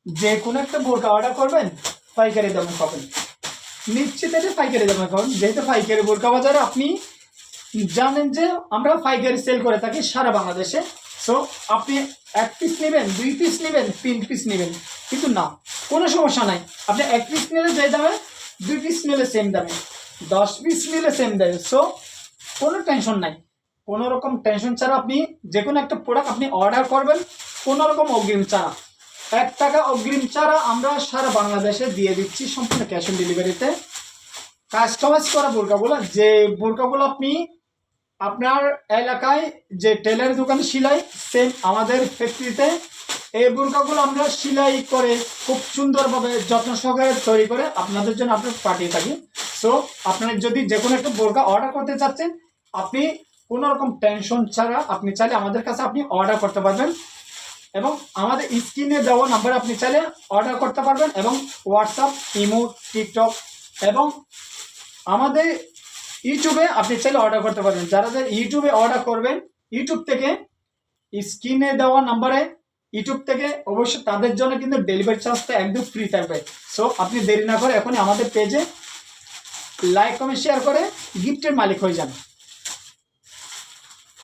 যে কোনো একটা বোরকা অর্ডার করবেন, পাইকারি দামে পাবেন, নিশ্চিত এটা পাইকারি দামে পাবেন। যেহেতু পাইকারি বোরকা বাজারে আপনি জানেন যে আমরা পাইকারি সেল করে থাকি সারা বাংলাদেশে। সো আপনি 1 পিস নেবেন, 2 পিস নেবেন, 3 পিস নেবেন, কিন্তু না, কোনো সমস্যা নাই। আপনি 1 পিস নিলে যে দামে, 2 পিস নিলে সেম দামে, 10 পিস নিলে সেম দামে। সো কোনো টেনশন নাই, কোনো রকম টেনশন ছাড়া আপনি যে কোনো একটা প্রোডাক্ট আপনি অর্ডার করবেন, কোনো রকম অগ্রিম ছাড়া, 1 টাকা অগ্রিম ছাড়া আমরা সারা বাংলাদেশে দিয়ে দিচ্ছি সম্পূর্ণ ক্যাশ অন ডেলিভারিতে। কাস্টমাইজ করা বোরকাগুলো, যে বোরকাগুলো আপনি আপনার এলাকায় যে টেলার দোকানে সেলাই, সেম আমাদের ফ্যাক্টরিতে এই বোরকাগুলো আমরা সেলাই করে খুব সুন্দরভাবে যত্ন সহকারে তৈরি করে আপনাদের জন্য আমরা পাঠিয়ে থাকি। সো আপনার যদি যে কোনো একটা বোরকা অর্ডার করতে চাচ্ছেন, আপনি কোনো রকম টেনশন ছাড়া আপনি চাইলে আমাদের কাছে আপনি অর্ডার করতে পারবেন, এবং আমাদের স্ক্রিনে দেওয়া নাম্বারে আপনি চাইলে অর্ডার করতে পারবেন, এবং হোয়াটসঅ্যাপ, ইমো, টিকটক এবং আমাদের ইউটিউবে আপনি চাইলে অর্ডার করতে পারবেন। যারা ইউটিউবে অর্ডার করবেন, ইউটিউব থেকে স্ক্রিনে দেওয়া নাম্বারে ইউটিউব থেকে অবশ্যই তাদের জন্য কিন্তু ডেলিভারি চার্জটা একদম ফ্রি থাকবে। সো আপনি দেরি না করে এখনই আমাদের পেজে লাইক কমেন্ট শেয়ার করে গিফটের মালিক হয়ে যান।